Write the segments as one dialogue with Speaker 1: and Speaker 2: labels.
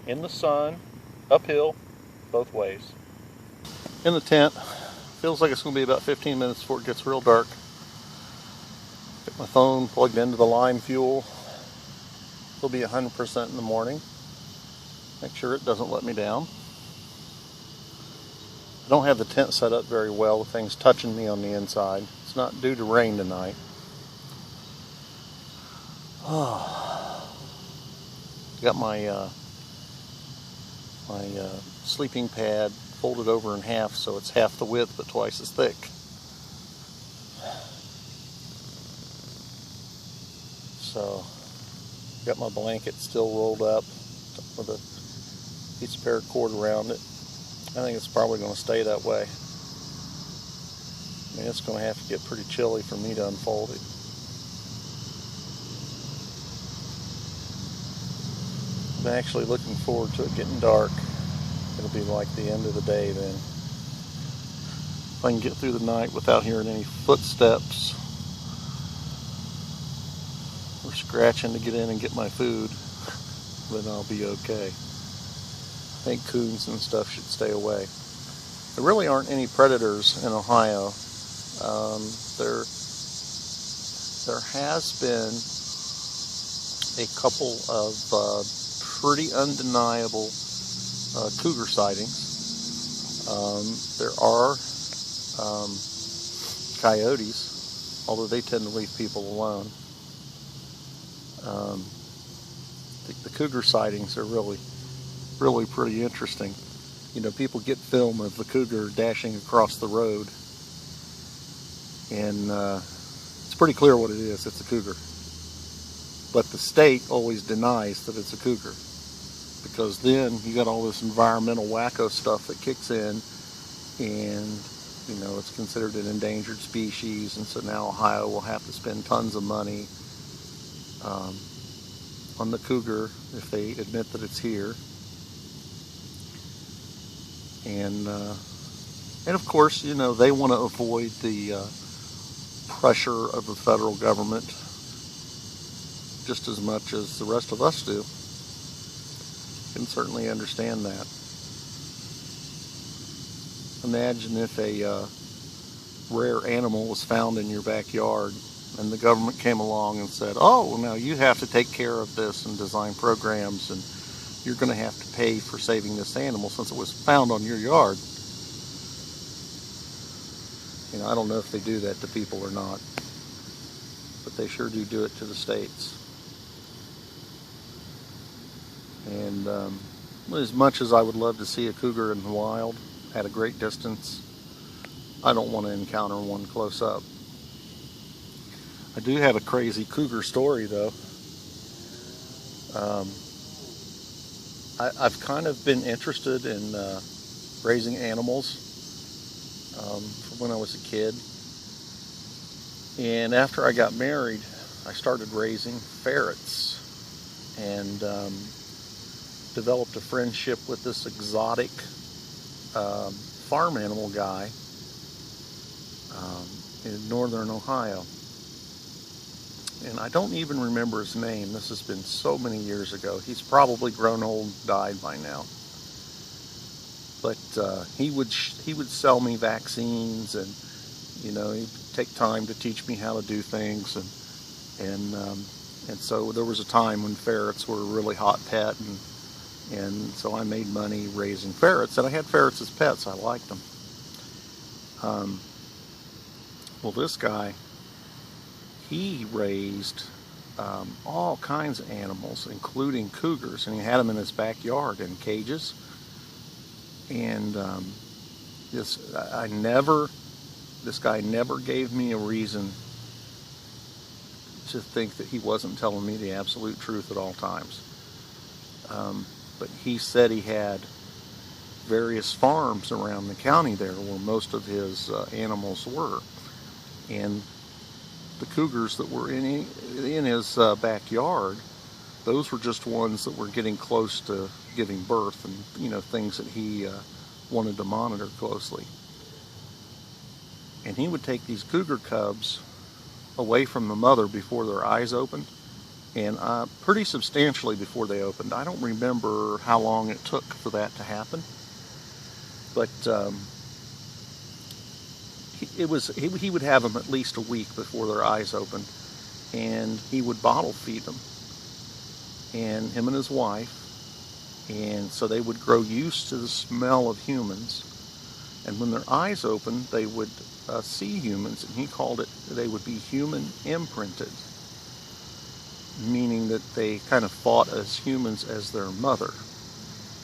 Speaker 1: in the sun, uphill, both ways. In the tent, feels like it's going to be about 15 minutes before it gets real dark. Get my phone plugged into the line fuel. It'll be 100% in the morning. Make sure it doesn't let me down. I don't have the tent set up very well with things touching me on the inside. It's not due to rain tonight. Got my sleeping pad folded over in half so it's half the width but twice as thick. So, got my blanket still rolled up with a piece of paracord around it. I think it's probably going to stay that way. I mean, it's going to have to get pretty chilly for me to unfold it. I'm actually looking forward to it getting dark. It'll be like the end of the day then. If I can get through the night without hearing any footsteps or scratching to get in and get my food, then I'll be okay. I think coons and stuff should stay away. There really aren't any predators in Ohio. There has been a couple of pretty undeniable cougar sightings. There are coyotes, although they tend to leave people alone. The cougar sightings are really pretty interesting. You know, people get film of the cougar dashing across the road, and it's pretty clear what it is. It's a cougar. But the state always denies that it's a cougar, because then you got all this environmental wacko stuff that kicks in, and you know, it's considered an endangered species, and so now Ohio will have to spend tons of money on the cougar if they admit that it's here. And of course, you know, they want to avoid the pressure of the federal government just as much as the rest of us do. Can certainly understand that. Imagine if a rare animal was found in your backyard and the government came along and said, oh, well, now you have to take care of this and design programs, and you're going to have to pay for saving this animal since it was found on your yard. You know, I don't know if they do that to people or not, but they sure do it to the states. And as much as I would love to see a cougar in the wild at a great distance, I don't want to encounter one close up. I do have a crazy cougar story, though. I've kind of been interested in raising animals from when I was a kid. And after I got married, I started raising ferrets, and developed a friendship with this exotic farm animal guy in northern Ohio. And I don't even remember his name. This has been so many years ago. He's probably grown old and died by now. But he would sell me vaccines, and you know, he'd take time to teach me how to do things, and so there was a time when ferrets were a really hot pet, and so I made money raising ferrets, and I had ferrets as pets. I liked them. Well, this guy, he raised all kinds of animals, including cougars, and he had them in his backyard in cages. And this guy never gave me a reason to think that he wasn't telling me the absolute truth at all times. But he said he had various farms around the county there where most of his animals were. And the cougars that were in his backyard, those were just ones that were getting close to giving birth, and you know, things that he wanted to monitor closely. And he would take these cougar cubs away from the mother before their eyes opened and pretty substantially before they opened. I don't remember how long it took for that to happen, but he would have them at least a week before their eyes opened, and he would bottle feed them, and him and his wife, and so they would grow used to the smell of humans, and when their eyes opened, they would see humans, and he called it, they would be human imprinted, meaning that they kind of thought as humans as their mother,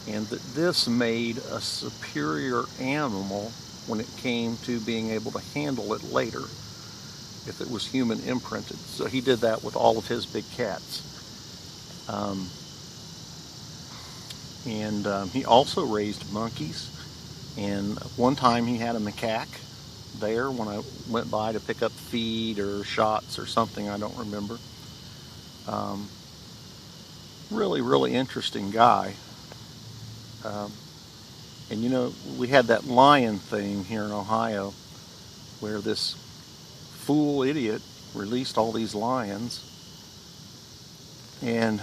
Speaker 1: and that this made a superior animal when it came to being able to handle it later if it was human imprinted. So he did that with all of his big cats. He also raised monkeys, and one time he had a macaque there when I went by to pick up feed or shots or something, I don't remember. Really, really interesting guy. And you know, we had that lion thing here in Ohio where this fool idiot released all these lions. And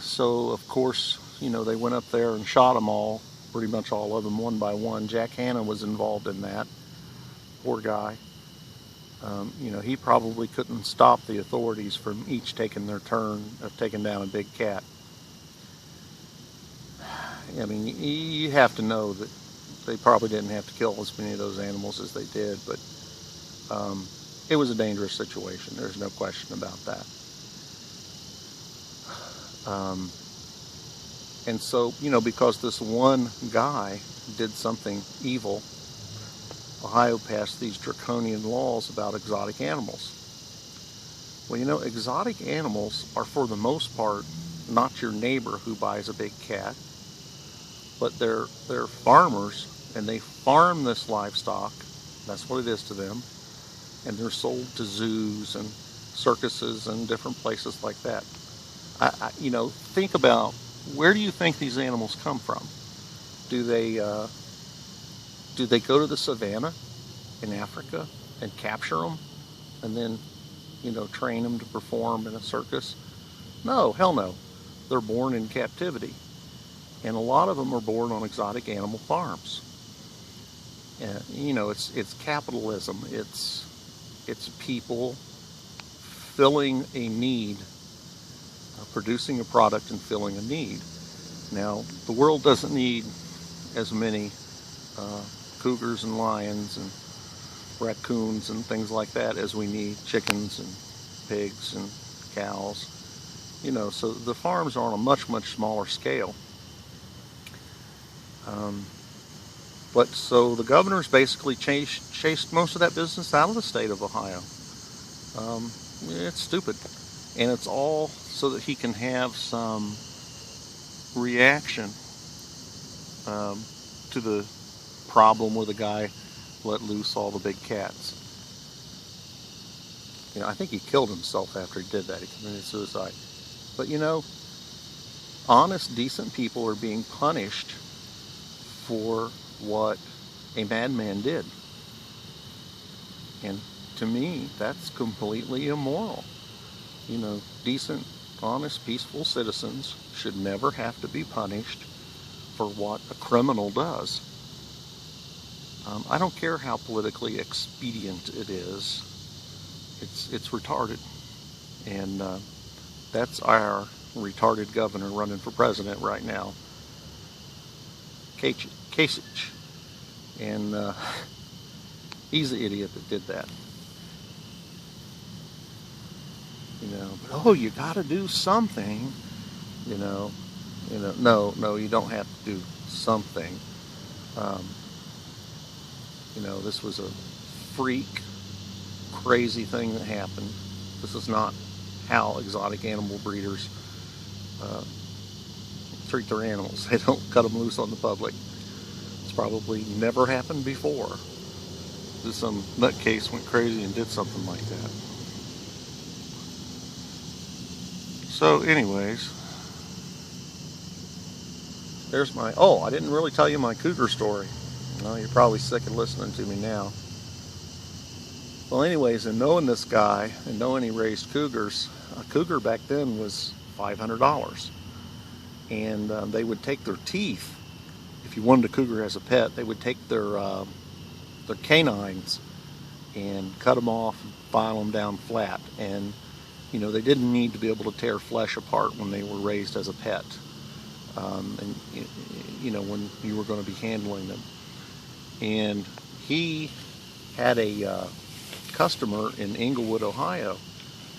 Speaker 1: so, of course, you know, they went up there and shot them all, pretty much all of them, one by one. Jack Hanna was involved in that. Poor guy. You know, he probably couldn't stop the authorities from each taking their turn of taking down a big cat. I mean, you have to know that they probably didn't have to kill as many of those animals as they did, but it was a dangerous situation. There's no question about that. And so, you know, because this one guy did something evil, Ohio passed these draconian laws about exotic animals. Well, you know, exotic animals are for the most part not your neighbor who buys a big cat, but they're farmers, and they farm this livestock. That's what it is to them. And they're sold to zoos and circuses and different places like that. You know, think about, where do you think these animals come from? Do they go to the savannah in Africa and capture them and then, you know, train them to perform in a circus? No, hell no. They're born in captivity. And a lot of them are born on exotic animal farms. You know, it's capitalism. It's people filling a need, producing a product and filling a need. Now, the world doesn't need as many cougars and lions and raccoons and things like that as we need chickens and pigs and cows. You know, so the farms are on a much, much smaller scale. But so the governors basically chased most of that business out of the state of Ohio. It's stupid. And it's all so that he can have some reaction to the problem where the guy let loose all the big cats. You know, I think he killed himself after he did that. He committed suicide. But you know, honest, decent people are being punished for what a madman did. And to me, that's completely immoral. You know, decent, honest, peaceful citizens should never have to be punished for what a criminal does. I don't care how politically expedient it is. It's retarded. And that's our retarded governor running for president right now, Kasich. And he's the idiot that did that. You know, but oh, you got to do something. You know, no, you don't have to do something. You know, this was a freak, crazy thing that happened. This is not how exotic animal breeders treat their animals. They don't cut them loose on the public. It's probably never happened before. Just some nutcase went crazy and did something like that. So anyways, there's my, oh, I didn't really tell you my cougar story. Well, you're probably sick of listening to me now. Well, anyways, in knowing this guy and knowing he raised cougars, a cougar back then was $500. And they would take their teeth. If you wanted a cougar as a pet, they would take their canines and cut them off and file them down flat. And they didn't need to be able to tear flesh apart when they were raised as a pet. And when you were going to be handling them. And he had a customer in Englewood, Ohio,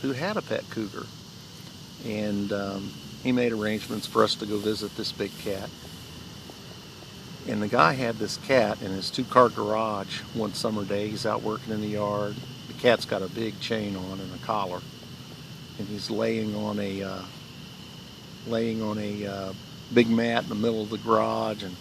Speaker 1: who had a pet cougar, and he made arrangements for us to go visit this big cat. And the guy had this cat in his 2-car garage one summer day. He's out working in the yard. The cat's got a big chain on and a collar, and he's laying on a big mat in the middle of the garage, and